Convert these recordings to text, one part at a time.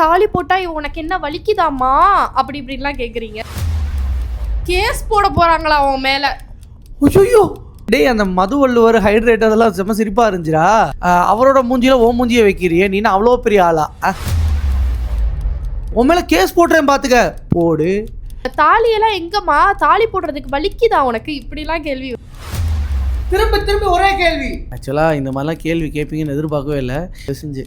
தாலி போட்டா உனக்கு என்ன வலிக்குதாமா அப்படி இப்படின்லாம் கேக்குறீங்க. கேஸ் போட போறாங்களா அவன் மேல. ஐயோ டேய், அந்த மதுவள்ளுவர் ஹைட்ரேட் அதெல்லாம் செம்ம சிரிப்பா இருந்துச்சுடா. அவரோட மூஞ்சியில ஓ மூஞ்சியை வைக்கிறியே, நீ அவ்வளோ பெரிய ஆளா? உன் மேல கேஸ் போட்டுறேன் பாத்துக்க. போடு. தாலியெல்லாம் எங்கம்மா, தாலி போடுறதுக்கு வலிக்குதா உனக்கு, இப்படிலாம் கேள்வி. திரும்ப திரும்ப ஒரே கேள்வி. ஆக்சுவலா இந்த மாதிரிலாம் கேள்வி கேட்பீங்கன்னு எதிர்பார்க்கவே இல்லை. செஞ்சு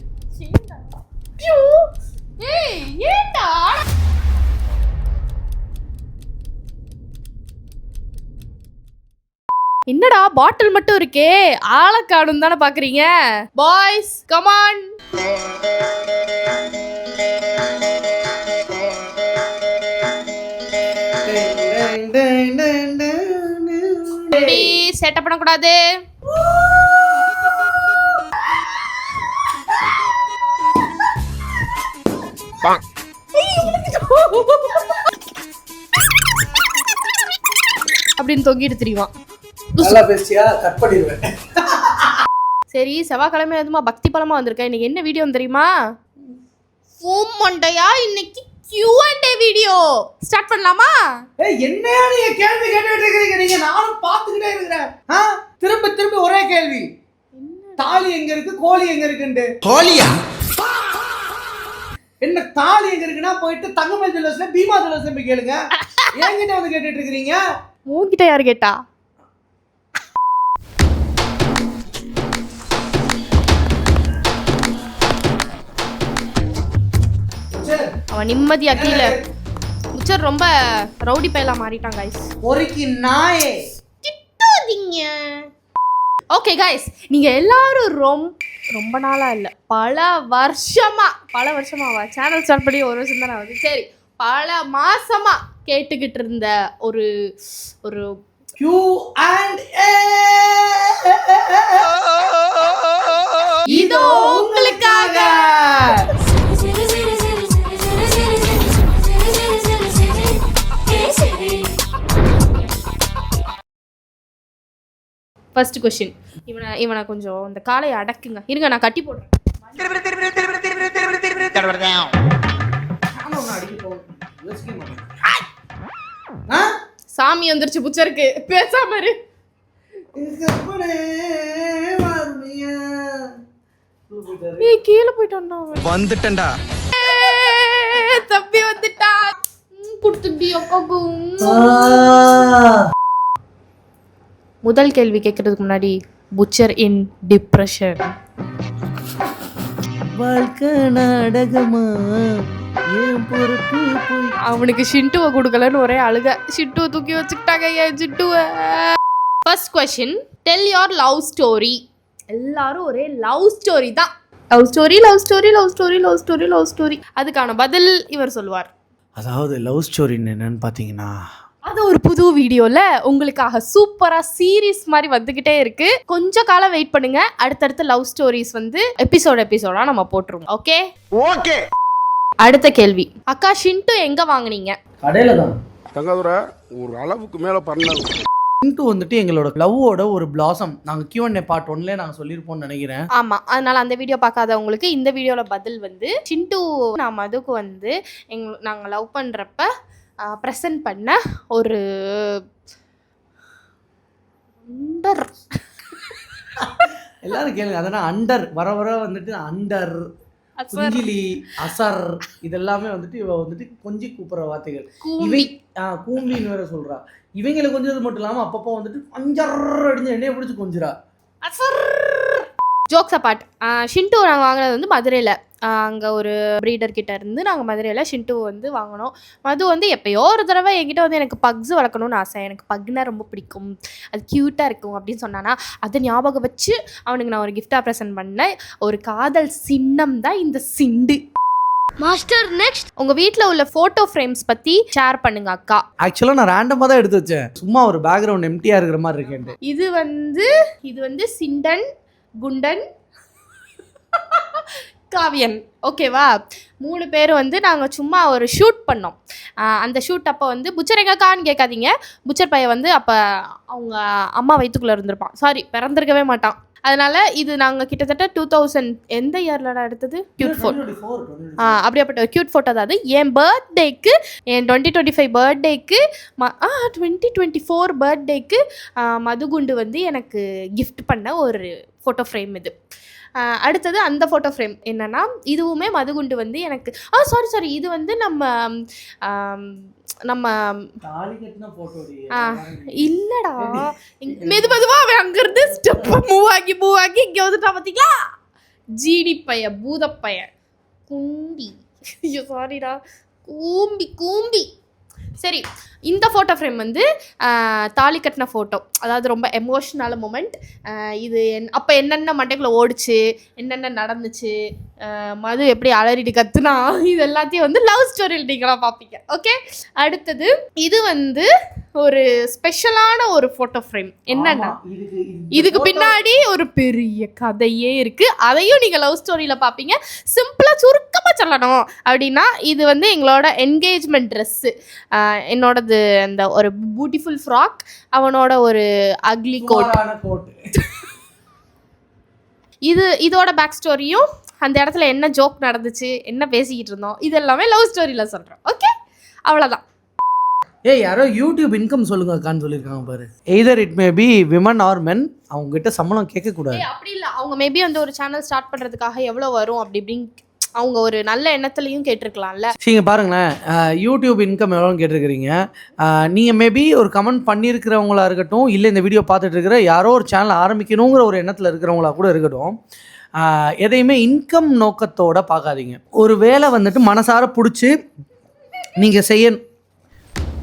என்னடா பாட்டில் மட்டும் இருக்கே, ஆளை காணும் தானே பாக்குறீங்க. Boys come on. செட்டப் பண்ணக்கூடாது. அப்படின்னு தொங்கிட்டு தெரியுமா. சரி, செவ்வாய்க்கிழமை எதுமா பக்தி பழமா வந்திருக்கேன். இன்னைக்கு என்ன வீடியோ தெரியுமா? ஃபோம் மண்டையா இன்னைக்கு Q&A வீடியோ ஸ்டார்ட் பண்ணலாமா? என்னையா நீங்க கேள்வி கேட்டுட்டு இருக்கீங்க? நீங்க நானும் பாத்துக்கிட்டே இருக்கேன். திரும்ப திரும்ப ஒரே கேள்வி. தாலி எங்க இருக்கு, கோழி எங்க இருக்குன்னு. கோழியா? என்ன தாலி எங்க இருக்குன்னா போயிட்டு தங்கமல் ஜுவல்லர்ஸ்ல பீமா ஜுவல்லர்ஸ்ல போய் கேளுங்க. என்கிட்ட வந்து கேட்டுட்டு இருக்கீங்க. உன்கிட்ட யாரு கேட்டா? அவன் நிம்மதியா கீழே முச்சர் ரொம்ப ரவுடி பையலா மாறிட்டான் கைஸ். ஒருக்கி நாயே திட்டாதீங்க. ஓகே கைஸ், நீங்க எல்லாரும் ரொம்ப நாளா இல்ல, பல வருஷமா சேனல் ஸ்டார்ட் பண்ணி ஒரு வருஷம் தானே ஆகுது. சரி, பல மாசமா கேட்டுக்கிட்டு இருந்த ஒரு Q&A இதோ உங்களுக்காக. First question. இவனை கொஞ்சம் இந்த காலையை அடக்குங்க. இருங்க, நான் கட்டி போடுறேன். சாமி வந்துருச்சு புச்சருக்கு, பேசாம இரு. ஏய், கீழே போயிட்டான்டா அவன். வந்துட்டேன்டா. தம்பி வந்துட்டா. குடுத்துடி அக்காக்கு. முதல் கேள்வி கேட்கறதுக்கு முன்னாடி, புச்சர் இன் டிப்ரெஷன். வாழ்க்கை நாடகமா ஏன் பொறுப்பு போய். அவனுக்கு ஷிண்டுவை கொடுக்கலன்னு ஒரே அழுக. ஷிண்டுவை தூக்கி வச்சுக்கிட்டாங்க ஏன் ஷிண்டுவை. First question, tell your love story. எல்லாரும் ஒரே லவ் ஸ்டோரி தான். Love story. அதுக்கான பதில் இவர் சொல்லுவார். அதாவது லவ் ஸ்டோரின்னு என்னன்னு பார்த்தீங்கன்னா, அது ஒரு புது வீடியோல உங்களுக்காக சூப்பரா சீரீஸ் மாதிரி வந்துகிட்டே இருக்கு. கொஞ்ச காலம் வெயிட் பண்ணுங்க. அடுத்தடுத்த லவ் ஸ்டோரிஸ் வந்து எபிசோடா நம்ம போட்டுருவோம். ஓகே. அடுத்த கேள்வி, அக்கா ஷிண்டு எங்க வாங்குனீங்க? கடையில தான். தங்கதுரை ஒரு அளவுக்கு மேல பண்ணாங்க. ஷிண்டு வந்துட்டு எங்களோட லவ்வோட ஒரு பிளாசம். நாங்க Q&A பார்ட் 1ல நாங்க சொல்லிருப்போம்னு நினைக்கிறேன். ஆமா, அதனால அந்த வீடியோ பார்க்காதவங்களுக்கு இந்த வீடியோல பதில் வந்து, ஷிண்டு நான் மதுக்கு வந்து நாங்க லவ் பண்றப்ப ப்ரெசன்ட் பண்ண ஒரு அண்டர். எல்லாரும் கேளுங்க. அதனால் அண்டர் வர வந்துட்டு அண்டர், குஞ்சிலி, அசர் இதெல்லாமே வந்துட்டு இவ வந்துட்டு கொஞ்சி கூப்பிட்ற வார்த்தைகள். இவை கூம்பின்னு வேற சொல்றா. இவங்களை கொஞ்சது மட்டும் இல்லாமல் அப்பப்போ வந்துட்டு அஞ்சர் அடிஞ்சு என்னைய பிடிச்சி கொஞ்சிரா. அசர். ஜோக்ஸ் அப்பார்ட், ஷிண்டு நாங்கள் வாங்கினது வந்து மதுரையில். அங்கே ஒரு ப்ரீடர் கிட்ட இருந்து நாங்கள் மதுரையில் ஷிண்டு வந்து வாங்கினோம். மது வந்து எப்போயோ ஒரு தடவை என்கிட்ட வந்து எனக்கு பக்ஸ் வளர்க்கணும்னு ஆசை, எனக்கு பக்னா ரொம்ப பிடிக்கும், அது க்யூட்டாக இருக்கும் அப்படின்னு சொன்னானா, அதை ஞாபகம் வச்சு அவனுக்கு நான் ஒரு கிஃப்டாக ப்ரெசென்ட் பண்ணேன். ஒரு காதல் சின்னம் தான் இந்த சிண்டு. மாஸ்டர் நெக்ஸ்ட், உங்க வீட்டில் உள்ள ஃபோட்டோ ஃப்ரேம்ஸ் பற்றி ஷேர் பண்ணுங்க அக்கா. ஆக்சுவலாக நான் ரேண்டமாக தான் எடுத்து வச்சேன், சும்மா ஒரு பேக்ரவுண்ட் எம்டியாக இருக்கிற மாதிரி இருக்கேன். இது வந்து சிண்டன், குண்டன், காவியன், ஓகேவா? 3 பேர் வந்து நாங்கள் சும்மா ஒரு ஷூட் பண்ணோம். அந்த ஷூட் அப்போ வந்து புச்சர் எங்கக்கான்னு கேட்காதீங்க. புச்சர் பையன் வந்து அப்போ அவங்க அம்மா வயிற்றுக்குள்ளே இருந்திருப்பான். சாரி, பிறந்திருக்கவே மாட்டான். அதனால இது நாங்கள் கிட்டத்தட்ட 2000 எந்த இயர்லடா எடுத்தது க்யூட் ஃபோட்டோ 24 அப்படியாப்பட்ட ஒரு க்யூட் ஃபோட்டோ. அதாவது என் பர்த்டேக்கு என் 2025 பர்த்டேக்கு 2024 பர்த்டேக்கு மதுகுண்டு வந்து எனக்கு கிஃப்ட் பண்ண ஒரு ஃபோட்டோ ஃப்ரேம் இது. அடுத்தது அந்த ஃபோட்டோ ஃப்ரேம் என்னன்னா இதுவுமே மதுகுண்டு வந்து எனக்கு சாரி இது வந்து நம்ம தாலி கட்டின போட்டோ இல்லடா மெதுவா அவன் அங்கிருந்து ஸ்டெப் மூவ் ஆகி இங்க வந்துட்டா பாத்தீங்களா ஜீடி பைய பூதப்பைய கும்பி. ஐயோ சாரிடா கூம்பி. சரி, இந்த ஃபோட்டோ ஃப்ரேம் வந்து தாலி கட்டின ஃபோட்டோ, அதாவது ரொம்ப எமோஷ்னல் மூமெண்ட். இது அப்போ என்னென்ன மண்டைக்குள்ளே ஓடிச்சு, என்னென்ன நடந்துச்சு, மது எப்படி அலறிட்டு கத்துனா, இது எல்லாத்தையும் வந்து லவ் ஸ்டோரியில் நீங்களாம் பார்ப்பீங்க. ஓகே, அடுத்தது இது வந்து ஒரு ஸ்பெஷலான ஒரு ஃபோட்டோ ஃப்ரேம். என்னன்னா இதுக்கு பின்னாடி ஒரு பெரிய கதையே இருக்குது, அதையும் நீங்கள் லவ் ஸ்டோரியில் பார்ப்பீங்க. சிம்பிளாக சுருக்கமாக சொல்லணும் அப்படின்னா இது வந்து எங்களோட என்கேஜ்மெண்ட் ட்ரெஸ்ஸு. என்னோடது அந்த ஒரு பியூட்டிஃபுல் ஃப்ராக், அவனோட ஒரு அக்லி கோட். இதோட பேக் ஸ்டோரியும் அந்த இடத்துல என்ன ஜோக் நடந்துச்சு, என்ன பேசிக்கிட்டு இருந்தோம், இது எல்லாமே லவ் ஸ்டோரியில் சொல்கிறோம். ஓகே, அவ்வளோதான். யாரோ யூடியூப் இன்கம் சொல்லுங்க அக்கான்னு சொல்லியிருக்காங்க பாரு. Either it may be women or men, அவங்க கிட்ட சம்பளம் கேட்கக்கூடாது. அப்படி இல்லை, அவங்க மேபி வந்து ஒரு சேனல் ஸ்டார்ட் பண்ணுறதுக்காக எவ்வளோ வரும் அப்படி இப்படின்னு அவங்க ஒரு நல்ல எண்ணத்துலையும் கேட்டிருக்கலாம்ல. சரிங்க, பாருங்களேன், யூடியூப் இன்கம் எவ்வளோன்னு கேட்டிருக்கிறீங்க. நீங்கள் மேபி ஒரு கமெண்ட் பண்ணியிருக்கிறவங்களா இருக்கட்டும், இல்லை இந்த வீடியோ பார்த்துட்டு இருக்கிற யாரோ ஒரு சேனல் ஆரம்பிக்கணுங்கிற ஒரு எண்ணத்தில் இருக்கிறவங்களா கூட இருக்கட்டும், எதையுமே இன்கம் நோக்கத்தோடு பார்க்காதீங்க. ஒரு வேலை வந்துட்டு மனசார பிடிச்சி நீங்கள் செய்யணும்.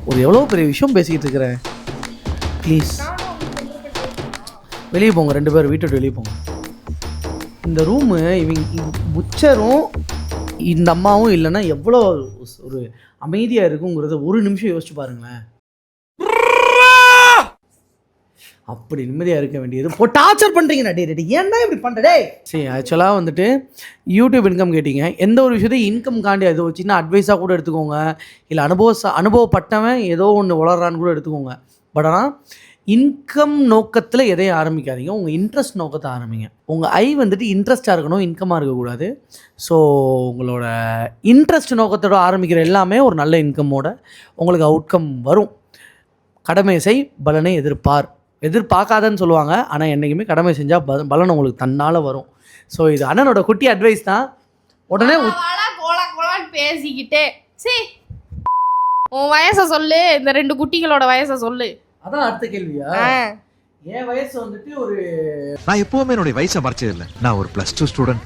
ஒரு எவ்வளோ பெரிய விஷயம் பேசிக்கிட்டு இருக்கிறேன். ப்ளீஸ் வெளியே போங்க, 2 பேர் வீட்டை வெளியே போங்க. இந்த ரூமு இவங்க புச்சரும் இந்த அம்மாவும் இல்லைன்னா எவ்வளோ ஒரு அமைதியாக இருக்குங்கிறத ஒரு நிமிஷம் யோசிச்சு பாருங்களேன். அப்படி நிம்மதியாக இருக்க வேண்டியது இப்போ டார்ச்சர் பண்ணுறீங்க. டே ஏன்னா இப்படி பண்ணுறே. சரி, ஆக்சுவலாக வந்துட்டு யூடியூப் இன்கம் கேட்டிங்க. எந்த ஒரு விஷயத்தையும் இன்கம் காண்டி அது சின்ன அட்வைஸாக கூட எடுத்துக்கோங்க, இல்லை அனுபவப்பட்டவன் ஏதோ ஒன்று வளர்றான்னு கூட எடுத்துக்கோங்க. பட் ஆனால் இன்கம் நோக்கத்தில் எதையும் ஆரம்பிக்காதீங்க, உங்கள் இன்ட்ரெஸ்ட் நோக்கத்தை ஆரம்பிங்க. உங்கள் ஐ வந்துட்டு இன்ட்ரெஸ்ட்டாக இருக்கணும், இன்கமாக இருக்கக்கூடாது. ஸோ உங்களோட இன்ட்ரெஸ்ட் நோக்கத்தோட ஆரம்பிக்கிற எல்லாமே ஒரு நல்ல இன்கம்மோட உங்களுக்கு அவுட்கம் வரும். கடமை செய், பலனை எதிர்பார்க்காதன்னு சொல்லுவாங்க. ஆனால் என்றைக்குமே கடமை செஞ்சால் பலன் உங்களுக்கு தன்னால் வரும். ஸோ இது அண்ணனோட குட்டி அட்வைஸ் தான். உடனே பேசிக்கிட்டே சரி உன் வயசை சொல்லு, இந்த 2 குட்டிகளோட வயசை சொல்லு. அதான் அடுத்த கேள்வியா? என் வயசு வந்துட்டு ஒரு நான் எப்பவுமே என்னுடைய வயசை மறைச்சது இல்லை. நான் ஒரு +2 ஸ்டூடெண்ட்.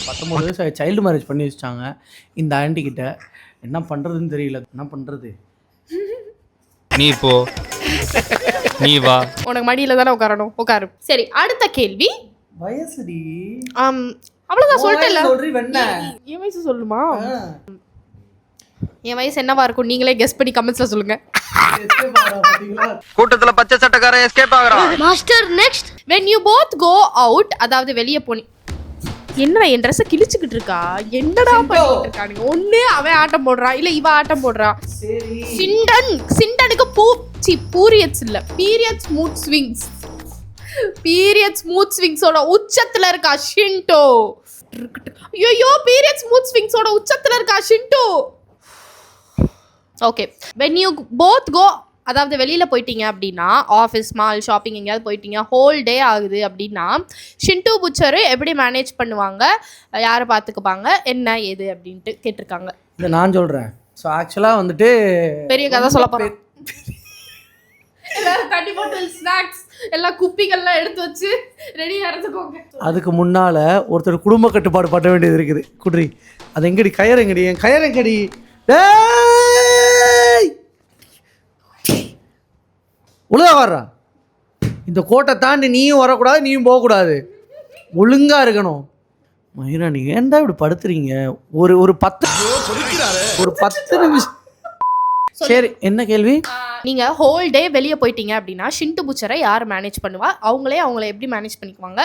19 வயசு சைல்டு மேரேஜ் பண்ணி வச்சிட்டாங்க இந்த ஆண்டி கிட்ட. என்ன பண்ணுறதுன்னு தெரியல. என்ன பண்ணுறது? நீ போ, நீ வா. உனக்கு மடியில தானே உட்காரணும், உட்காரு. சரி, அடுத்த கேள்வி. வயசுடி அவ்வளோதான் சொல்லிட்டேன். என் வயசு சொல்லுமா? என் வயசு என்னவா இருக்கும் நீங்களே கெஸ் பண்ணி கமெண்ட்ஸ்ல சொல்லுங்க. கூட்டத்துல பச்சை சட்டக்காரன் எஸ்கேப் ஆகுறான். Master next. when you both go out, அதாவது வெளியே போனி. என்னடா என் ட்ரெஸ்ஸை கிழிச்சுக்கிட்டு இருக்கா, என்னடா பண்ணிட்டு இருக்கானுங்க? ஒண்ணு அவன் ஆட்டம் போடுறான், இல்ல இவ ஆட்டம் போடுறா. சிண்டனுக்கு பீரியட்ஸ் இல்ல, periods mood swings. Periods mood ஸ்விங்ஸோட உச்சத்துல இருக்கா ஷிண்டோ. ஐயோ, பீரியட்ஸ் மூட் ஸ்விங்ஸோட உச்சத்துல இருக்கா ஷிண்டோ. Okay, when you both go, அதாவது வெளியில் போயிட்டீங்க அப்படின்னா, ஆஃபீஸ், மால், ஷாப்பிங் எங்கேயாவது போயிட்டீங்க, ஹோல் டே ஆகுது அப்படின்னா ஷிண்டு புச்சரு எப்படி மேனேஜ் பண்ணுவாங்க, யாரை பார்த்துக்குப்பாங்க, என்ன ஏது அப்படின்ட்டு கேட்டிருக்காங்க. இதை நான் சொல்கிறேன். ஸோ ஆக்சுவலாக வந்துட்டு பெரிய கதை சொல்ல போகிறேன். எல்லாரும் தண்ணி பாட்டில், ஸ்நாக்ஸ் எல்லாம் குப்பிகள்லாம் எடுத்து வச்சு ரெடியாக இருந்துக்கோங்க. அதுக்கு முன்னால் ஒருத்தர் குடும்ப கட்டுப்பாடு பண்ண வேண்டியது இருக்குது. குட்ரி அது எங்கடி, கயறங்கடி, என் கயறங்கடி. ஒழுங்கா வர்றா. இந்த கோட்டை தாண்டி நீயும் வரக்கூடாது, நீயும் போகக்கூடாது, ஒழுங்காக இருக்கணும். மயூரா, நீங்கள் ஏன்டா இப்படி படுத்துறீங்க? ஒரு 10 நிமிஷம். சரி, என்ன கேள்வி? நீங்க ஹோல் டே வெளியே போயிட்டீங்க அப்படின்னா ஷிண்டு புச்சரை யார் மேனேஜ் பண்ணுவா, அவங்கள எப்படி மேனேஜ் பண்ணிக்குவாங்க,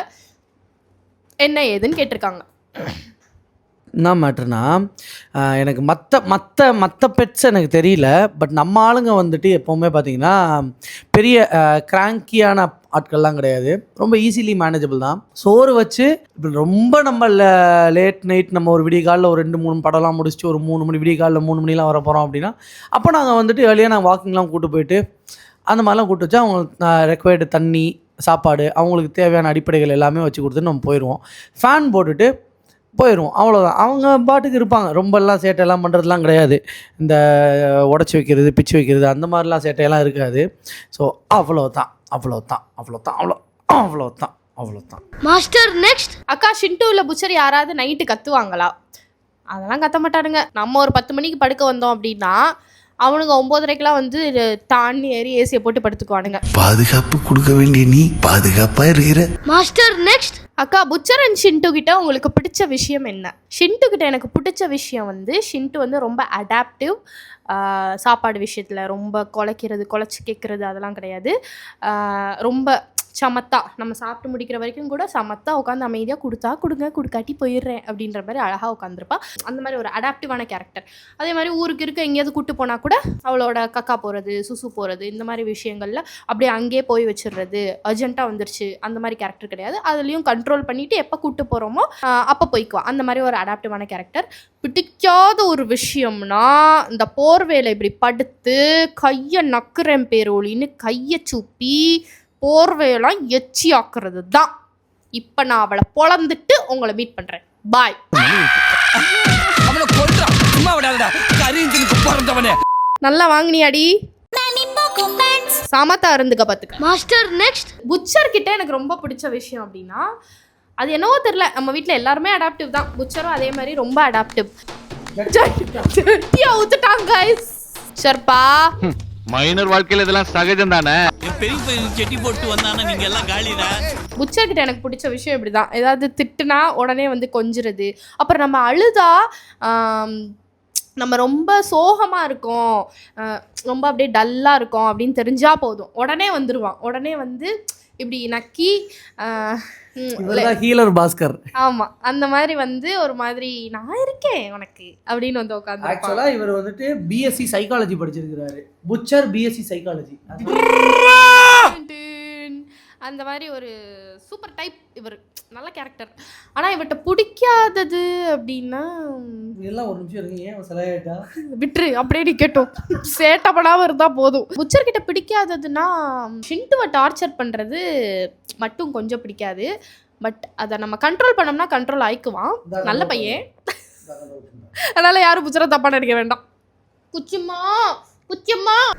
என்ன ஏதுன்னு கேட்டிருக்காங்க. என்ன மேட்ருனா எனக்கு மற்ற பெட்ஸ் எனக்கு தெரியல. பட் நம்ம ஆளுங்க வந்துட்டு எப்போவுமே பார்த்தீங்கன்னா பெரிய கிராங்கியான ஆட்கள்லாம் கிடையாது. ரொம்ப ஈஸிலி மேனேஜபிள் தான். சோறு வச்சு இப்போ ரொம்ப நம்ம லேட் நைட் நம்ம ஒரு விடிய காலில் ஒரு 2-3 படம்லாம் முடிச்சுட்டு ஒரு 3 மணி விடிய காலில் 3 மணிலாம் வர போகிறோம் அப்படின்னா அப்போ நாங்கள் வந்துட்டு ஏர்லியாக நாங்கள் வாக்கிங்லாம் கூப்பிட்டு போயிட்டு அந்த மாதிரிலாம் கூப்பிட்டு வச்சு அவங்களுக்கு ரெக்வயர்டு தண்ணி சாப்பாடு அவங்களுக்கு தேவையான அடிப்படைகள் எல்லாமே வச்சு கொடுத்துட்டு நம்ம போயிடுவோம். ஃபேன் போட்டுட்டு போயிடுவோம், அவ்வளோதான். அவங்க பாட்டுக்கு இருப்பாங்க. ரொம்பலாம் சேட்டையெல்லாம் பண்ணுறதுலாம் கிடையாது. இந்த உடச்சி வைக்கிறது பிச்சு வைக்கிறது அந்த மாதிரிலாம் சேட்டையெல்லாம் இருக்காது. ஸோ அவ்வளோதான். Master next. அக்கா ஷின்டூவில் புச்சர் யாராவது நைட்டு கத்துவாங்களா? அதெல்லாம் கத்த மாட்டானுங்க. நம்ம ஒரு 10 மணிக்கு படுக்க வந்தோம் அப்படின்னா அவனுங்க 9:30க்கெல்லாம் வந்து தாண்டி ஏறி ஏசியை போட்டு படுத்துக்குவானுங்க. பாதுகாப்பு கொடுக்க வேண்டிய நீ பாதுகாப்பா இருக்கிற. Master next. அக்கா புச்சர் அண்ட் ஷின்டூ கிட்ட உங்களுக்கு பிடிச்ச விஷயம் என்ன? ஷின்டூ கிட்ட எனக்கு பிடிச்ச விஷயம் வந்து ஷின்டூ வந்து ரொம்ப அடாப்டிவ். சாப்பாடு விஷயத்தில் ரொம்ப குலைச்சி கேட்குறது அதெல்லாம் கிடையாது. ரொம்ப சமத்தா நம்ம சாப்பிட்டு முடிக்கிற வரைக்கும் கூட சமத்தா உட்காந்து அமைதியாக கொடுக்காட்டி போயிடுறேன் அப்படின்ற மாதிரி அழகாக உட்காந்துருப்பா. அந்த மாதிரி ஒரு அடாப்டிவான கேரக்டர். அதே மாதிரி ஊருக்கு எங்கேயாவது கூட்டு போனால் கூட அவளோட கக்கா போகிறது சுசு போகிறது இந்த மாதிரி விஷயங்களில் அப்படியே அங்கேயே போய் வச்சிடுறது, அர்ஜென்ட்டாக வந்துருச்சு அந்த மாதிரி கேரக்டர் கிடையாது. அதுலேயும் கண்ட்ரோல் பண்ணிவிட்டு எப்போ கூட்டு போகிறோமோ அப்போ போய்க்குவா. அந்த மாதிரி ஒரு அடாப்டிவான கேரக்டர். பிடிக்காத ஒரு விஷயம்னா இந்த போர்வேலை இப்படி படுத்து கையை நக்குறேன் பேரோலின்னு கையை சூப்பி போர்வையெல்லாம் எச்சி ஆக்குறது தான். இப்போ நான் அவளை பொழந்துட்டு உங்களை மீட் பண்ணுறேன். பாய். நல்லா வாங்கினியாடி, சமத்தா இருந்துக்க பார்த்துக்க. Master next. புச்சர் கிட்ட எனக்கு ரொம்ப பிடிச்ச விஷயம் அப்படின்னா அது என்னவோ தெரியல, நம்ம வீட்டில் எல்லாருமே அடாப்டிவ் தான். புச்சரும் அதே மாதிரி ரொம்ப அடாப்டிவ். ஊத்துட்டாங்க சர்பா. மைனர் வாழ்க்கையில இதெல்லாம் சகஜம் தானே. செட்டி போட்டு வந்தானா நீங்க எல்லாம் காலிடா. புச்சர் கிட்ட எனக்கு பிடிச்ச விஷயம் இப்படிதான். ஏதாவது திட்டுனா உடனே வந்து கொஞ்சுறது. அப்புறம் நம்ம அழுதா நம்ம ரொம்ப சோகமாக இருக்கோம், ரொம்ப அப்படியே டல்லாக இருக்கோம் அப்படின்னு தெரிஞ்சால் போதும், உடனே வந்துடுவான். உடனே வந்து இப்படி நக்கி ஹீலர் பாஸ்கர். ஆமாம், அந்த மாதிரி வந்து ஒரு மாதிரி நான் இருக்கேன் உனக்கு அப்படின்னு வந்து உட்காந்து. ஆக்சுவலாக இவர் வந்துட்டு பிஎஸ்சி சைக்காலஜி படிச்சிருக்கிறாரு. புச்சர் பிஎஸ்சி சைக்காலஜி. அந்த மாதிரி ஒரு சூப்பர் டைப் இவர். நல்ல கேரக்டர். ஆனால் இவர்கிட்ட பிடிக்காதது அப்படின்னா இதெல்லாம் ஒரு நிமிஷம் இருக்கு. ஏன் சிலையாயிட்டா விட்டுரு, அப்படியே நீ கேட்டோம். சேட்டை பண்ணாமல் இருந்தால் போதும். புச்சர் கிட்ட பிடிக்காததுன்னா ஷின்டுவை டார்ச்சர் பண்ணுறது மட்டும் கொஞ்சம் பிடிக்காது. பட் அதை நம்ம கண்ட்ரோல் பண்ணோம்னா கண்ட்ரோல் ஆயிக்குவான். நல்ல பையன். அதனால யாரும் புச்சரை தப்பா நினைக்க வேண்டாம். குச்சிம்மா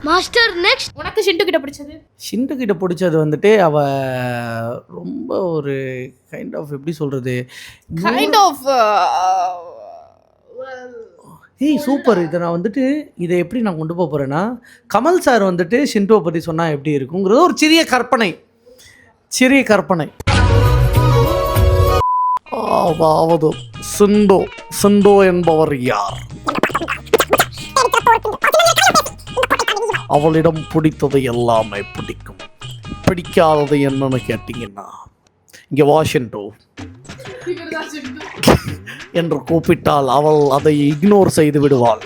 மாஸ்டர் நெக்ஸ்ட். உனக்கு ஷின்டு கிட்ட பிடிச்சது? ஷின்டு கிட்ட பிடிச்சது வந்துட்டு அவ ரொம்ப ஒரு கைண்ட் ஆஃப் எப்படி சொல்றது, ஏய் சூப்பர். இதை நான் வந்துட்டு இதை எப்படி நான் கொண்டு போக போறேன்னா, கமல் சார் வந்துட்டு ஷின்டுவை பற்றி சொன்னா எப்படி இருக்குங்கிறது ஒரு சிறிய கற்பனை. அதாவது சிண்டோ என்பவர் யார்? அவளிடம் பிடித்தது எல்லாமே பிடிக்கும். பிடிக்காதது என்னன்னு கேட்டீங்கன்னா இங்கே வாஷிண்டோ என்று கூப்பிட்டால் அவள் அதை இக்னோர் செய்து விடுவாள்.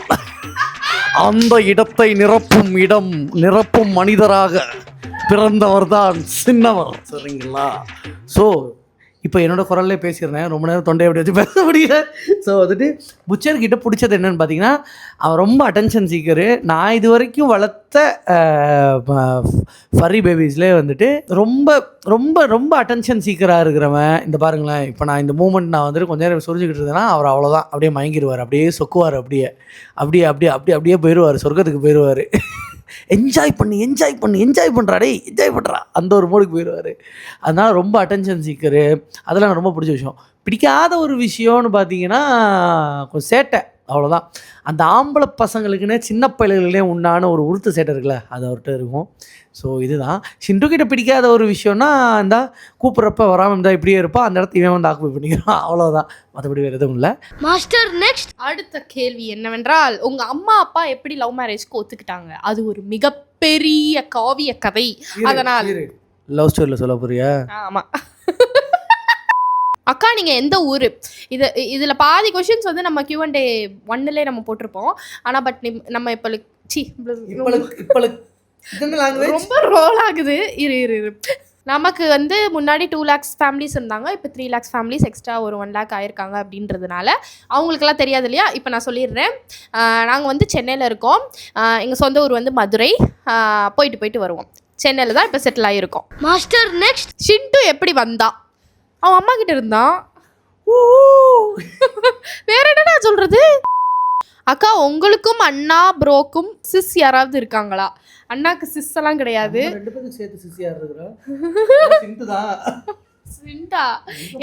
அந்த இடத்தை நிரப்பும் மனிதராக பிறந்தவர்தான் சின்னவர். சரிங்களா? ஸோ இப்போ என்னோடய குரல்லே பேசிடுறேன், ரொம்ப நேரம் தொண்டை எப்படி வச்சு பேச முடியல. ஸோ வந்துட்டு புச்சர்கிட்ட பிடிச்சது என்னென்னு பார்த்தீங்கன்னா, அவன் ரொம்ப அட்டென்ஷன் சீக்கரு. நான் இது வரைக்கும் வளர்த்த ஃபர்ரி பேபிஸ்லேயே வந்துட்டு ரொம்ப ரொம்ப ரொம்ப அட்டென்ஷன் சீக்கராக இருக்கிறவன். இந்த பாருங்களேன், இப்போ நான் இந்த மூமெண்ட் நான் வந்துட்டு கொஞ்சம் நேரம் சொரிஞ்சுக்கிட்டு இருந்தேன்னா அவர் அவ்வளோதான் அப்படியே மயங்கிடுவார், அப்படியே சொக்குவார், அப்படியே போயிடுவார், சொர்க்கத்துக்கு போயிடுவார். என்ஜாய் பண்ணுறா அந்த ஒரு மோடுக்கு போயிடுவார். அதனால் ரொம்ப அட்டென்ஷன் சீக்கரு. அதெல்லாம் எனக்கு ரொம்ப பிடிச்ச விஷயம். பிடிக்காத ஒரு விஷயம்னு பார்த்தீங்கன்னா கொஞ்சம் சேட்டை, அவ்வளோதான். அந்த ஆம்பளை பசங்களுக்குன்னே சின்ன பையல்களே உண்டான ஒரு உருத்து சேட்டை இருக்குல்ல, அது அவர்கிட்ட இருக்கும். ஸோ இதுதான் ஷின்டு கிட்ட பிடிக்காத ஒரு விஷயம்னா, இந்த கூப்பிட்றப்ப வராமல் இருந்தால் இப்படியே இருப்பா, அந்த இடத்த இவன் வந்து ஆக்குபை பண்ணிக்கிறான், அவ்வளோதான். மற்றபடி வேறு எதுவும் இல்லை. Master next. அடுத்த கேள்வி என்னவென்றால், உங்கள் அம்மா அப்பா எப்படி லவ் மேரேஜ்க்கு ஒத்துக்கிட்டாங்க? அது ஒரு மிகப்பெரிய காவிய கதை. அதனால் லவ் ஸ்டோரியில் சொல்ல போறியா? ஆமாம். அக்கா நீங்கள் எந்த ஊர்? இதில் பாதி கொஷின்ஸ் வந்து நம்ம Q&A 1லே நம்ம போட்டிருப்போம். ஆனால் பட் நம்ம இப்போ ரொம்ப ரோல் ஆகுது. இரு நமக்கு வந்து முன்னாடி 2 lakhs ஃபேமிலிஸ் இருந்தாங்க. இப்போ 3 lakhs ஃபேமிலிஸ் எக்ஸ்ட்ரா ஒரு 1 lakh ஆயிருக்காங்க அப்படின்றதுனால அவங்களுக்கெல்லாம் தெரியாது இல்லையா? இப்போ நான் சொல்லிடுறேன். நாங்கள் வந்து சென்னையில் இருக்கோம். எங்கள் சொந்த ஊர் வந்து மதுரை. போயிட்டு வருவோம். சென்னையில் தான் இப்போ செட்டில் ஆகிருக்கோம். மாஸ்டர் நெக்ஸ்ட் ஷிண்டு எப்படி வந்தா? அவன் அம்மா கிட்ட இருந்தான். வேற என்னடா சொல்றது? அக்கா உங்களுக்கும் அண்ணா ப்ரோக்கும் சிஸ் யாராவது இருக்காங்களா? அண்ணாக்கு சிஸ் எல்லாம் கிடையாது. 2 பேருக்கு சேர்த்து சிஸ் யார் இருக்கா? சிண்டு தான். சிண்டா.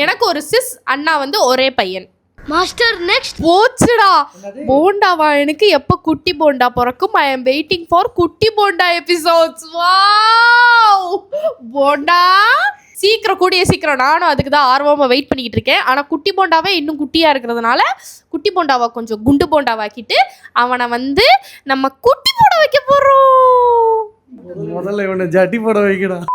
எனக்கு ஒரு சிஸ் அண்ணா வந்து ஒரே பையன். மாஸ்டர் நெக்ஸ்ட் போச்சுடா. போண்டாவா? எனக்கு எப்போ குட்டி போண்டா பிறக்கும்? ஐ எம் வெயிட்டிங் ஃபார் குட்டி போண்டா எபிசோட்ஸ். வாவ் போண்டா சீக்கிரம், கூடிய சீக்கிரம். நானும் அதுக்கு தான் ஆர்வமாக வெயிட் பண்ணிக்கிட்டு இருக்கேன். ஆனால் குட்டி போண்டாவே இன்னும் குட்டியாக இருக்கிறதுனால குட்டி போண்டாவை கொஞ்சம் குண்டு போண்டாவாக்கிட்டு அவனை வந்து நம்ம குட்டி போட வைக்க போகிறோம். முதல்ல இவனை ஜட்டி போட வைக்கணும்.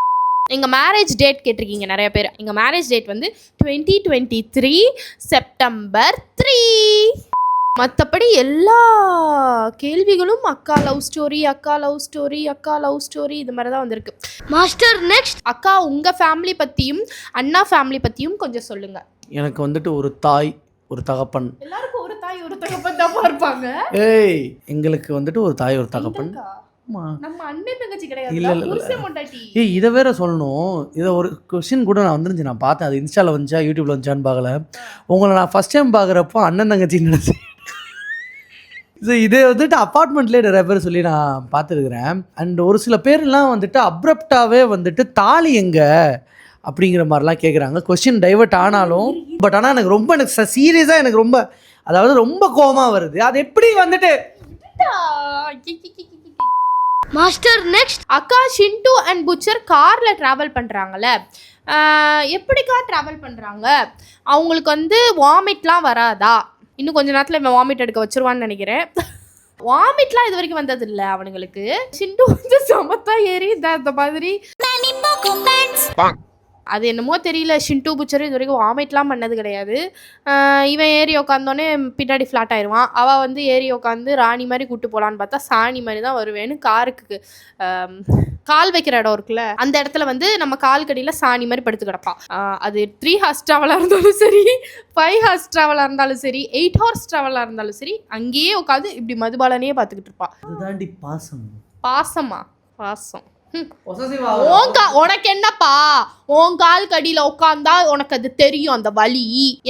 எங்கள் மேரேஜ் டேட் கேட்டிருக்கீங்க நிறைய பேர். எங்கள் மேரேஜ் டேட் வந்து 2023 September 3. மற்றபடி எல்லா கேள்விகளும் அக்கா லவ் ஸ்டோரி இது மாதிரி தான் வந்திருக்கு. மாஸ்டர் நெக்ஸ்ட் அக்கா உங்கள் ஃபேமிலி பற்றியும் அண்ணா ஃபேமிலி பற்றியும் கொஞ்சம் சொல்லுங்கள். எனக்கு வந்துட்டு ஒரு தாய் ஒரு தகப்பன். எல்லாருக்கும் ஒரு தாய் ஒரு தகப்பன் தான் இருப்பாங்க. ஏய் எங்களுக்கு வந்துட்டு ஒரு தாய் ஒரு தகப்பன். நம்ம அண்ணன் தங்கச்சி கிடையாது. இல்ல ஏய் இதை வேற சொல்லணும். இதை ஒரு கொஸ்டின் கூட நான் வந்துருந்துச்சு, நான் பார்த்தேன். அது இன்ஸ்டாவில் வந்துச்சா யூடியூப்ல வந்துச்சான்னு பார்க்கல. உங்களை நான் ஃபர்ஸ்ட் டைம் பார்க்குறப்போ அண்ணன் தங்கச்சின்னு நினச்சேன். ஸோ இதை வந்துட்டு அப்பார்ட்மெண்ட்லேயே நிறைய பேர் சொல்லி நான் பார்த்துருக்குறேன். அண்ட் ஒரு சில பேர்லாம் வந்துட்டு அப்ரப்டாகவே வந்துட்டு தாலி எங்கே அப்படிங்கிற மாதிரிலாம் கேட்குறாங்க. கொஸ்டின் டைவர்ட் ஆனாலும் பட் ஆனால் எனக்கு சீரியஸாக எனக்கு ரொம்ப அதாவது ரொம்ப கோவமாக வருது. அது எப்படி வந்துட்டு மாஸ்டர் நெக்ஸ்ட் அக்கா ஷிண்டு அண்ட் புச்சர் காரில் ட்ராவல் பண்ணுறாங்கல்ல, எப்படிக்கா ட்ராவல் பண்ணுறாங்க? அவங்களுக்கு வந்து வாமிட்லாம் வராதா? இன்னும் கொஞ்ச நேரத்தில் இவன் வாமிட் எடுக்க வச்சிருவான்னு நினைக்கிறேன். வாமிட்லாம் இது வரைக்கும் வந்தது இல்லை அவனுங்களுக்கு. ஷிண்டு வந்து சமத்தா ஏறி இந்த மாதிரி அது என்னமோ தெரியல. ஷிண்டு புச்சர் இது வரைக்கும் வாமிட்லாம் பண்ணது கிடையாது. இவன் ஏறி உட்காந்தோடனே பின்னாடி ஃப்ளாட் ஆயிடுவான். அவள் வந்து ஏறி உட்காந்து ராணி மாதிரி கூட்டு போகலான்னு பார்த்தா சாணி மாதிரி தான் வருவேன்னு காருக்கு கால் வைக்கிற இடம் இருக்குல்ல, அந்த இடத்துல வந்து நம்ம கால் கடியில் சாணி மாதிரி படுத்து கிடப்பான். அது 3 hours ட்ராவலாக இருந்தாலும் சரி, 5 hours ட்ராவலாக இருந்தாலும் சரி, 8 hours ட்ராவலாக இருந்தாலும் சரி, அங்கேயே உட்காந்து இப்படி மதுபாலனையே பார்த்துக்கிட்டு இருப்பான். அதுதாண்டி பாசம். பாசமா? பாசம் உனக்கு என்னப்பா? உன் கால் கடியில உட்காந்தா உனக்கு அது தெரியும் அந்த வலி.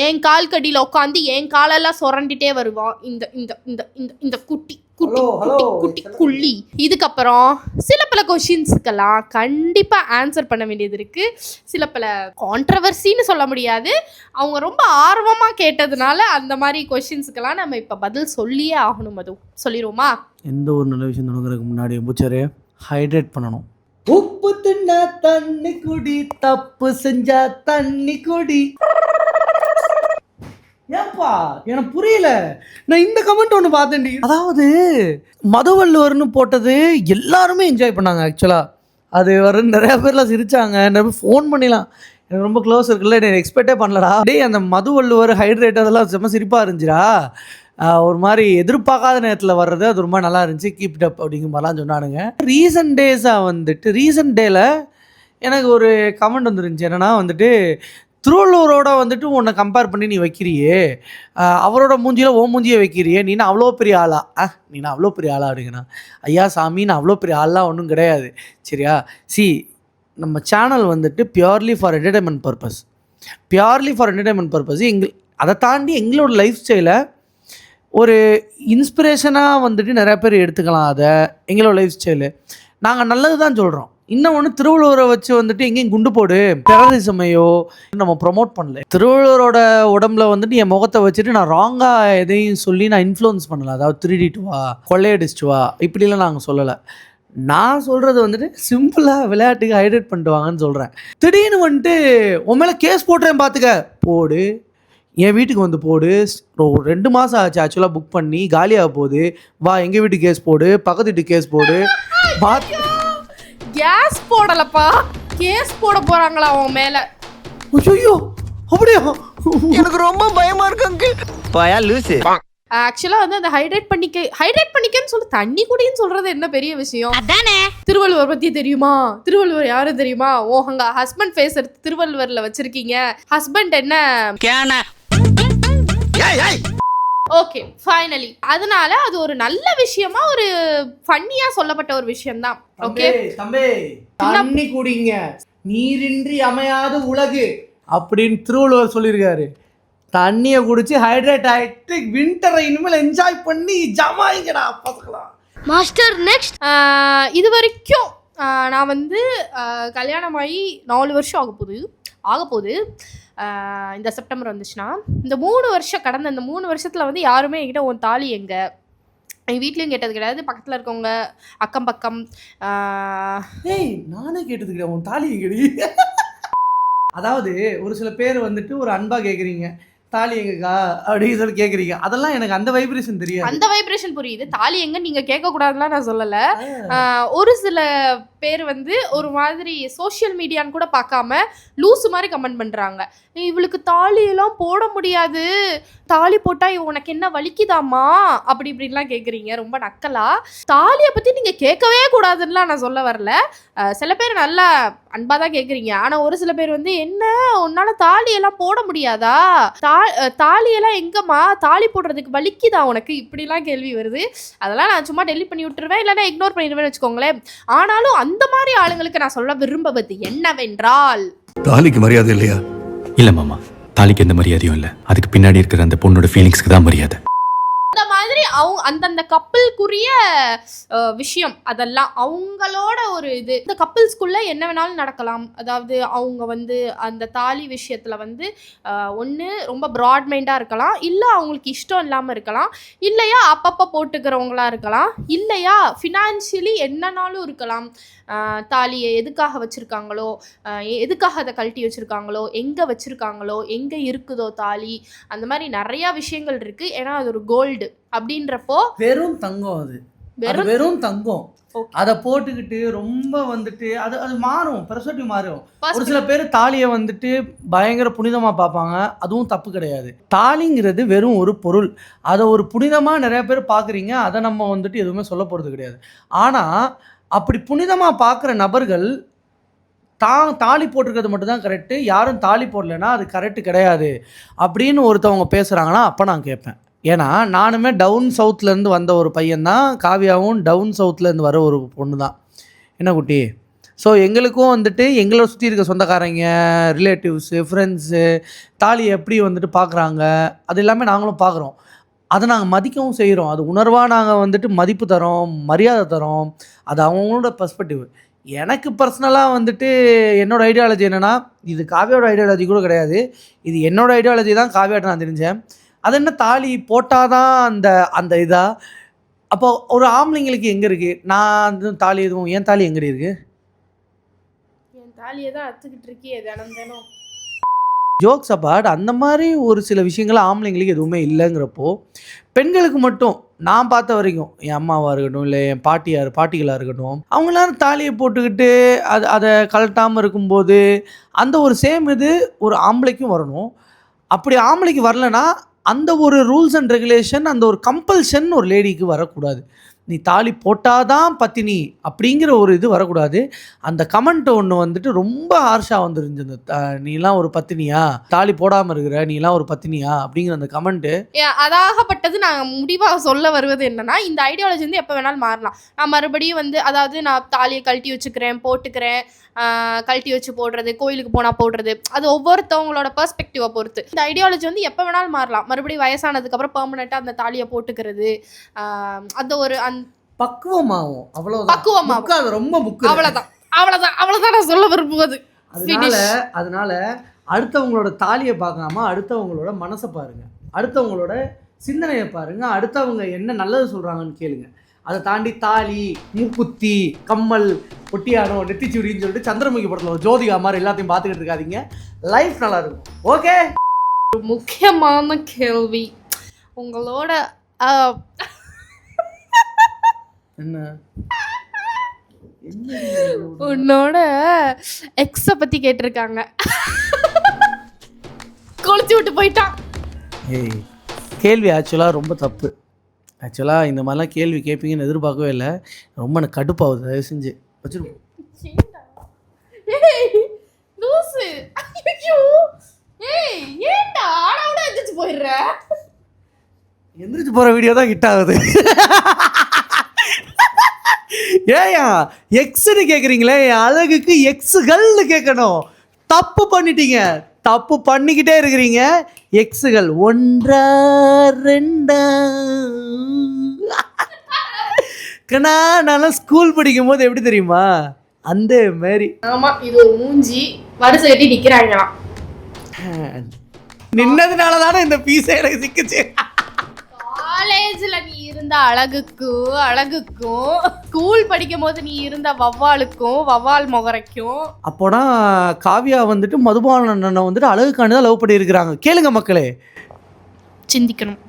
என் கால் கடியில உட்காந்து என் காலெல்லாம் சுரண்டிட்டே வருவான் இந்த இந்த இந்த இந்த குட்டி குட்டி குட்டி குட்டி குள்ளி. இதுக்கப்புறம் சில பல கொஷின்ஸுக்கெல்லாம் கண்டிப்பா ஆன்சர் பண்ண வேண்டியது இருக்கு. சில பல கான்ட்ரவர்சின்னு சொல்ல முடியாது, அவங்க ரொம்ப ஆர்வமா கேட்டதுனால அந்த மாதிரி கொஷின்ஸுக்கெல்லாம் நம்ம இப்ப பதில் சொல்லியே ஆகணும். அது சொல்லிடுவோமா? எந்த ஒரு நல்ல விஷயம் தொடங்குறதுக்கு முன்னாடி புச்சரே ஹைட்ரேட் பண்ணணும். உப்பு தின்னா தண்ணி குடி, தப்பு செஞ்சா தண்ணி குடி. ஏப்பா எனக்கு புரியல. நான் இந்த கமெண்ட் ஒன்று பார்த்தேன். அதாவது மதுவள்ளுவர்னு போட்டது எல்லாருமே என்ஜாய் பண்ணாங்க. ஆக்சுவலாக அது வர நிறைய பேர்லாம் சிரிச்சாங்க. நிறைய பேர் ஃபோன் பண்ணிடலாம், எனக்கு ரொம்ப க்ளோஸ் இருக்குல்ல, எனக்கு எக்ஸ்பெக்டே பண்ணலடா டேய். அந்த மதுவள்ளுவர் ஹைட்ரேட் அதெல்லாம் செம்ம சிரிப்பாக இருந்துச்சுடா. ஒரு மாதிரி எதிர்பார்க்காத நேரத்தில் வர்றது அது ரொம்ப நல்லா இருந்துச்சு. கீப் இட் அப் அப்படிங்கிற மாதிரிலாம் சொன்னானுங்க. ரீசன்ட் டேஸாக வந்துட்டு ரீசன்ட் டேயில் எனக்கு ஒரு கமெண்ட் வந்துருந்துச்சு. என்னென்னா வந்துட்டு திருவள்ளூரோட வந்துட்டு உன்னை கம்பேர் பண்ணி நீ வைக்கிறியே, அவரோட மூஞ்சியில் ஓ மூஞ்சியை வைக்கிறியே, நீனா அவ்வளோ பெரிய ஆளா? நீனா அவ்வளோ பெரிய ஆளா அப்படிங்கண்ணா? ஐயா சாமி, நான் அவ்வளோ பெரிய ஆள்லாம் ஒன்றும் கிடையாது, சரியா? நம்ம சேனல் வந்துட்டு பியூர்லி ஃபார் என்டர்டைன்மெண்ட் பர்பஸ். அதை தாண்டி எங்களோட லைஃப் ஸ்டைலை ஒரு இன்ஸ்பிரேஷனாக வந்துட்டு நிறைய பேர் எடுத்துக்கலாம். அதை எங்களோட லைஃப் ஸ்டைலு நாங்கள் நல்லது தான் சொல்கிறோம். இன்னும் ஒன்று திருவள்ளுவரை வச்சு வந்துட்டு எங்கேயும் குண்டு போடு டெரரிசமையோ நம்ம ப்ரொமோட் பண்ணல. திருவள்ளுவரோட உடம்புல வந்துட்டு என் முகத்தை வச்சுட்டு நான் ராங்காக எதையும் சொல்லி நான் இன்ஃப்ளூயன்ஸ் பண்ணலை. அதாவது திருடிட்டு வா, கொள்ளையடிச்சிட்டு வா, இப்படிலாம் நாங்கள் சொல்லலை. நான் சொல்கிறது வந்துட்டு சிம்பிளாக விளையாட்டுக்கு ஹைட்ரேட் பண்ணிட்டு வாங்கன்னு சொல்கிறேன். திடீர்னு வந்துட்டு உன் மேலே கேஸ் போட்டுறேன் பார்த்துக்க, போடு, என் வீட்டுக்கு வந்து போடு. 2 மாதம் ஆச்சு ஆக்சுவலாக புக் பண்ணி, காலியாக போகுது, வா எங்கள் வீட்டுக்கு கேஸ் போடு, பக்கத்து வீட்டுக்கு கேஸ் போடு. கேஸ் போடலப்பா, கேஸ் போட போகிறாங்களா அவன் மேலே? ஐயோ அப்படியா? எனக்கு ரொம்ப பயமா இருக்கு அங்கிள். பாயா லூசு. ஆக்சுவலாக வந்து அந்த ஹைட்ரேட் பண்ணிக்கன்னு சொல்லி தண்ணி குடின்னு சொல்றது என்ன பெரிய விஷயம் அதானே. திருவள்ளுவர் பத்தி தெரியுமா? திருவள்ளுவர் யாரும் தெரியுமா? ஓ அங்க ஹஸ்பண்ட் ஃபேஸ் எடுத்து திருவள்ளுவர்ல வச்சிருக்கீங்க. ஹஸ்பண்ட் என்ன கேன ஓகே ஃபைனலி. அதனால அது ஒரு நல்ல விஷயமா ஒரு ஃபன்னியா சொல்லப்பட்ட ஒரு விஷயம் தான். ஓகே தம்பி தண்ணி குடிங்க, நீரின்றி அமையாது உலகு அப்படின்னு திருவள்ளுவர் சொல்லியிருக்காரு. தண்ணியை குடிச்சு ஹைட்ரேட் ஆகிட்டு வின்டரை இனிமேல் என்ஜாய் பண்ணி ஜமாயிங்கடா பார்த்துக்கலாம். Master next. இது வரைக்கும் நான் வந்து கல்யாணமாகி 4 வருஷம் ஆக போகுது. இந்த செப்டம்பர் வந்துச்சுன்னா இந்த 3 வருஷம் கடந்த இந்த 3 வருஷத்தில் வந்து யாருமே என்கிட்ட உன் தாலி எங்க எங்கள் வீட்லேயும் கேட்டது கிடையாது, பக்கத்தில் இருக்கவங்க அக்கம் பக்கம். ஏய் நானே கேட்டது கிடையாது உன் தாலி எங்கடி. அதாவது ஒரு சில பேர் வந்துட்டு ஒரு அன்பா கேட்குறீங்க, தாலி எங்கக்கா அப்படின்னு சொல்லி கேட்குறீங்க. அதெல்லாம் எனக்கு அந்த வைப்ரேஷன் தெரியாது. அந்த வைப்ரேஷன் புரியுது. தாலி எங்க நீங்கள் கேட்கக்கூடாதுலாம் நான் சொல்லலை. ஒரு சில பேர் வந்து ஒரு மாதிரி சோஷியல் மீடியான்னு கூட பார்க்காம லூஸு மாதிரி கமெண்ட் பண்ணுறாங்க. இவளுக்கு தாலியெல்லாம் போட முடியாது, தாலி போட்டால் உனக்கு என்ன வலிக்குதாமா அப்படி இப்படின்லாம் கேட்குறீங்க. ரொம்ப நக்கலா. தாலியை பற்றி நீங்கள் கேட்கவே கூடாதுன்னுலாம் நான் சொல்ல வரல. சில பேர் நல்லா அன்பாக தான் கேட்குறீங்க. ஆனால் ஒரு சில பேர் வந்து என்ன உன்னால் தாலியெல்லாம் போட முடியாதா, தாலியெல்லாம் எங்கம்மா, தாலி போடுறதுக்கு வலிக்குதா உனக்கு, இப்படிலாம் கேள்வி வருது. அதெல்லாம் நான் சும்மா டெலிட் பண்ணி விட்டுருவேன், இல்லைன்னா இக்னோர் பண்ணிடுவேன்னு வச்சுக்கோங்களேன். ஆனாலும் அந்த மாதிரி ஆளுங்களுக்கு நான் சொல்ல விரும்புவது என்னவென்றால், தாலிக்கு மரியாதை இல்லையா? இல்ல மாமா, தாலிக்கு எந்த மரியாதையும் இல்ல. அதுக்கு பின்னாடி இருக்கிற அந்த பொண்ணோட ஃபீலிங்ஸ்க்கு தான் மரியாதை. அந்த மாதிரி அவங்க அந்தந்த கப்பிள்க்குரிய விஷயம், அதெல்லாம் அவங்களோட ஒரு இது. இந்த கப்பிள்ஸ்குள்ள என்ன வேணாலும் நடக்கலாம். அதாவது அவங்க வந்து அந்த தாலி விஷயத்துல வந்து ஒன்று ரொம்ப ப்ராட் மைண்டாக இருக்கலாம், இல்லை அவங்களுக்கு இஷ்டம் இல்லாமல் இருக்கலாம், இல்லையா அப்பப்போ போட்டுக்கிறவங்களா இருக்கலாம், இல்லையா ஃபினான்ஷியலி என்னன்னாலும் இருக்கலாம். தாலியை எதுக்காக வச்சுருக்காங்களோ, எதுக்காக அதை கழட்டி வச்சுருக்காங்களோ, எங்கே வச்சுருக்காங்களோ, எங்கே இருக்குதோ தாலி, அந்த மாதிரி நிறையா விஷயங்கள் இருக்குது. ஏன்னா அது ஒரு கோல்டு அப்படின்றப்போ வெறும் தங்கம், அது வெறும் தங்கம். அதை போட்டுக்கிட்டு ரொம்ப வந்துட்டு அது அது மாறும், பெர்ஸ்பெக்டிவ் மாறும். ஒரு சில பேர் தாலியை வந்துட்டு பயங்கர புனிதமாக பார்ப்பாங்க, அதுவும் தப்பு கிடையாது. தாலிங்கிறது வெறும் ஒரு பொருள், அதை ஒரு புனிதமாக நிறைய பேர் பார்க்குறீங்க, அதை நம்ம வந்துட்டு எதுவுமே சொல்ல போகிறது கிடையாது. ஆனால் அப்படி புனிதமாக பார்க்குற நபர்கள் தாலி போட்டிருக்கிறது மட்டும்தான் கரெக்டு, யாரும் தாலி போடலைன்னா அது கரெக்டு கிடையாது அப்படின்னு ஒருத்தவங்க பேசுகிறாங்கன்னா அப்போ நான் கேட்பேன். ஏன்னா நானுமே டவுன் சவுத்துலேருந்து வந்த ஒரு பையன்தான், காவியாவும் டவுன் சவுத்துலேருந்து வர ஒரு பொண்ணு தான். என்ன குட்டி? ஸோ எங்களுக்கும் வந்துட்டு எங்களை சுற்றி இருக்க சொந்தக்காரங்க, ரிலேட்டிவ்ஸு, ஃப்ரெண்ட்ஸு தாலி எப்படி வந்துட்டு பார்க்குறாங்க அது எல்லாமே நாங்களும் பார்க்குறோம். அதை நாங்கள் மதிக்கவும் செய்கிறோம். அது உணர்வாக நாங்கள் வந்துட்டு மதிப்பு தரோம், மரியாதை தரோம். அது அவங்களோட பெர்ஸ்பெக்டிவ். எனக்கு பர்சனலாக வந்துட்டு என்னோடய ஐடியாலஜி என்னென்னா, இது காவியோட ஐடியாலஜி கூட கிடையாது, இது என்னோடய ஐடியாலஜி தான் காவியாட்ட நான் தெரிஞ்சேன். அது என்ன தாலி போட்டால் தான் அந்த அந்த இதா? அப்போ ஒரு ஆம்பளைங்களுக்கு எங்கே இருக்குது? நான் வந்து தாலி எதுவும், என் தாலி எங்கடி இருக்குது? என் தாலியை தான் அத்துக்கிட்டு இருக்கியே தினம் தினம். ஜோக்ஸ் அபார்ட் அந்த மாதிரி ஒரு சில விஷயங்கள் ஆம்பளைங்களுக்கு எதுவுமே இல்லைங்கிறப்போ, பெண்களுக்கு மட்டும் நான் பார்த்த வரைக்கும், என் அம்மாவாக இருக்கட்டும், இல்லை என் பாட்டிகளாக இருக்கட்டும், அவங்க எல்லாரும் தாலியை போட்டுக்கிட்டு அதை கழட்டாமல் இருக்கும்போது அந்த ஒரு சேம் இது ஒரு ஆம்பளைக்கும் வரணும். அப்படி ஆம்பளைக்கு வரலைன்னா அந்த ஒரு ரூல்ஸ் அண்ட் ரெகுலேஷன், அந்த ஒரு கம்பல்ஷன் ஒரு லேடிக்கு வரக்கூடாது. நீ தாலி போட்டாதான் பத்தினி அப்படிங்கிற ஒரு இது வரக்கூடாது. அந்த கமெண்ட் ஒன்று வந்துட்டு ரொம்ப ஹார்ஷாக வந்துருந்துச்சு. நீலாம் ஒரு பத்தினியா, தாலி போடாமல் இருக்கிற நீலாம் ஒரு பத்தினியா அப்படிங்கிற அந்த கமெண்ட்டு. அதாகப்பட்டது நான் முடிவாக சொல்ல வருவது என்னன்னா, இந்த ஐடியாலஜி வந்து எப்போ வேணாலும் மாறலாம். நான் மறுபடியும் வந்து அதாவது நான் தாலியை கழட்டி வச்சுக்கிறேன், போட்டுக்கிறேன், கழட்டி வச்சு போடுறது, கோயிலுக்கு போனால் போடுறது, அது ஒவ்வொருத்தவங்களோட பெர்ஸ்பெக்டிவை பொறுத்து. இந்த ஐடியாலஜி வந்து எப்போ வேணாலும் மாறலாம். மறுபடியும் வயசானதுக்கப்புறம் பெர்மனெண்ட்டாக அந்த தாலியை போட்டுக்கிறது, அந்த ஒரு பக்குவமாகும். அவ்வளோதான், பக்குவமாகும். அது ரொம்ப புக்கு. அவ்வளோதான் நான் சொல்ல விரும்புவது. அதனால அடுத்தவங்களோட தாலியை பார்க்காம அடுத்தவங்களோட மனசை பாருங்க, அடுத்தவங்களோட சிந்தனையை பாருங்க, அடுத்தவங்க என்ன நல்லது சொல்றாங்கன்னு கேளுங்க. அதை தாண்டி தாலி, மூக்குத்தி, கம்மல், ஒட்டியானம், நெத்திச்சுடின்னு சொல்லிட்டு சந்திரமுகி படத்தில் ஒரு ஜோதிகா மாதிரி எல்லாத்தையும் பார்த்துக்கிட்டு இருக்காதீங்க. லைஃப் நல்லா இருக்கும். ஓகே, முக்கியமான கேள்வி உங்களோட உன்னோட எக்ஸை பற்றி கேட்டிருக்காங்க. கொளுத்தி விட்டு போயிட்டான். ஏய் கேள்வி ஆக்சுவலாக ரொம்ப தப்பு. ஆக்சுவலாக இந்த மாதிரிலாம் கேள்வி கேட்பீங்கன்னு எதிர்பார்க்கவே இல்லை. ரொம்ப எனக்கு கடுப்பாகுது. தயவு செஞ்சு வச்சிருக்கோம். ஏய் லூசு. ஐயோ ஏய் ஏன்டா ஆடாவோட எந்திரிச்சு போயிடுற? எந்திரிச்சு போகிற வீடியோ தான் ஹிட் ஆகுது. ஏயா எக்ஸ்ன்னு கேட்குறீங்களே, அழகுக்கு எக்ஸுகள்னு கேட்கணும். தப்பு பண்ணிட்டீங்க. தப்பு பண்ணிக்கிட்டே இருக்கிறீங்க. எக்ஸுகள் 1 2 கண்ணா. நான்லாம் ஸ்கூல் படிக்கும் போது எப்படி தெரியுமா, அந்த மாதிரி. ஆமா இது ஒரு மூஞ்சி வரிசை கட்டி நிக்கிறாங்களாம். நின்னதுனால தானே இந்த பீஸை எனக்கு சிக்கிச்சு. காலேஜ்ல நீ இருந்த அழகுக்கும் ஸ்கூல் படிக்கும் போது நீ இருந்த வவ்வால் முகரைக்கும். அப்போனா காவியா வந்துட்டு மதுபான அண்ணனை வந்துட்டு அழகுக்காண்டி தான் லவ் பண்ணி இருக்கிறாங்க. கேளுங்க மக்களே, சிந்திக்கணும்.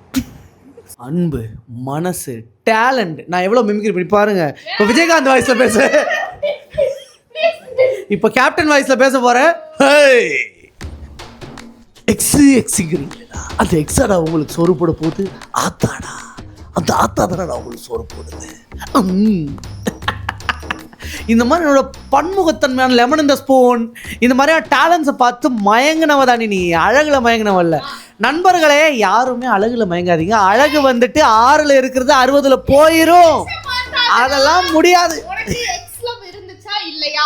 அன்பு, மனசு, டேலண்ட். நான் எவ்வளோ மிமிக்ரி பண்ணி பாருங்க. இப்போ விஜயகாந்த் வாய்ஸ்ல பேச, இப்போ கேப்டன் வாய்ஸ்ல பேச போறேன். எக்ஸுங்கிறீங்களா, அந்த எக்ஸாடா உங்களுக்கு சோறு போட போகுது. ஆத்தாடா, அந்த ஆத்தா தானடா உங்களுக்கு சோறு போடுது. இந்த மாதிரி என்னோட பன்முகத்தன்மையான லெமன் இந்த ஸ்பூன் இந்த மாதிரியான டேலண்ட்ஸை பார்த்து மயங்கினவ தானே நீ. அழகுல மயங்கினவல்ல. நண்பர்களே, யாருமே அழகுல மயங்காதீங்க. அழகு வந்துட்டு 6ல் இருக்கிறது 60ல் போயிரும். அதெல்லாம் முடியாது. இல்லையா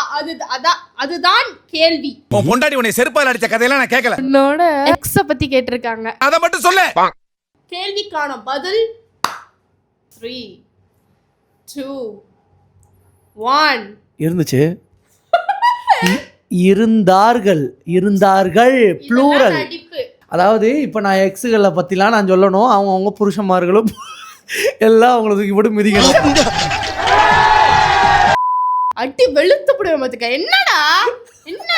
அதுதான் கேள்வி. பொண்டாடி உன்னை செருப்பால் அடிச்ச கதையெல்லாம் நான் கேட்கல. என்னோட எக்ஸ பத்தி கேட்டிருக்காங்க. அதை மட்டும் சொல்ல. கேள்விக்கான பதில் 3 2 1 இருந்துச்சு. இருந்தார்கள் ப்ளூரல். அதாவது இப்போ நான் எக்ஸுகளை பற்றிலாம் நான் சொல்லணும். அவங்க புருஷன்மார்களும் எல்லாம் அவங்கள தூக்கி போட்டு மிதிக்கணும். அடி வெளுத்து போடுவேன் பாத்துக்க. என்னடா என்ன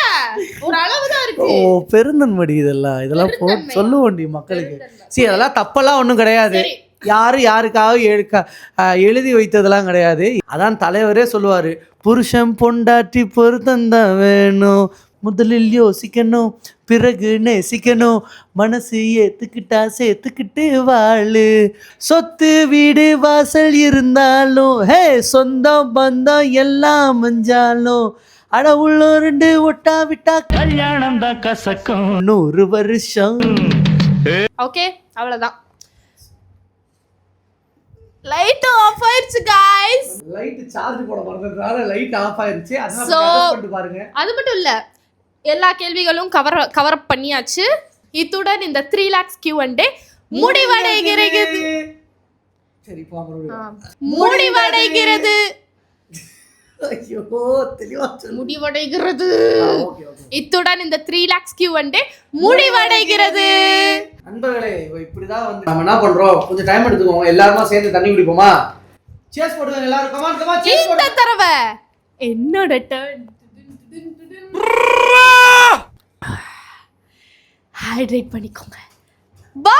ஒரு அளவுதான் இருக்கு. ஓ பெருந்தன்மடி. இதெல்லாம் சொல்ல வேண்டிய மக்களுக்கு. சரி, அதெல்லாம் தப்பெல்லாம் ஒன்றும் கிடையாது. யாருக்காக எழுதி வைத்ததெல்லாம் கிடையாது. அதான் தலைவரே சொல்லுவார், புருஷன் பொண்டாட்டி பொருத்தந்தான் வேணும், முதலில் யோசிக்கணும், பிறகு நேசிக்கணும், மனசு ஏத்துக்கிட்டா சேர்த்துக்கிட்டு வாழு, சொத்து வீடு வாசல் இருந்தாலும் ஹே சொந்தம் பந்தம் எல்லாம் மஞ்சாலும், அட உள்ளோருண்டு ஒட்டா விட்டா கல்யாணம் தான் கசக்கும் 100 வருஷம். ஓகே அவ்வளவுதான். லைட் ஆஃப் ஆயிருச்சு गाइस. லைட் சார்ஜ் போட மறந்ததால லைட் ஆஃப் ஆயிருச்சு. அதனால பாருங்க. அது மட்டும் இல்ல, எல்லா கேள்விகளும் கவர் அப் பண்ணியாச்சு. இத்துடன் இந்த 3 lakhs Q&A முடிவடைகிறது. சரி போ மறுபடியும். முடிவடைகிறது. ஐயோ தெளிவா சொல்லு. முடிவடைகிறது. ஓகே. இத்துடன் இந்த 3 lakhs Q&A முடிவடைகிறது. நண்பர்களே, இப்படிதான் வந்து நம்ம என்ன பண்றோம், கொஞ்சம் டைம் எடுத்துக்கோங்க. எல்லாருமா சேர்ந்து தண்ணி குடிப்போமா? சேஸ் போடுங்க எல்லாரும். கமான் சேஸ் போடுங்க. இந்த தடவை என்னோட டர்ன். ஹைட்ரேட் பண்ணிக்கோங்க. பை.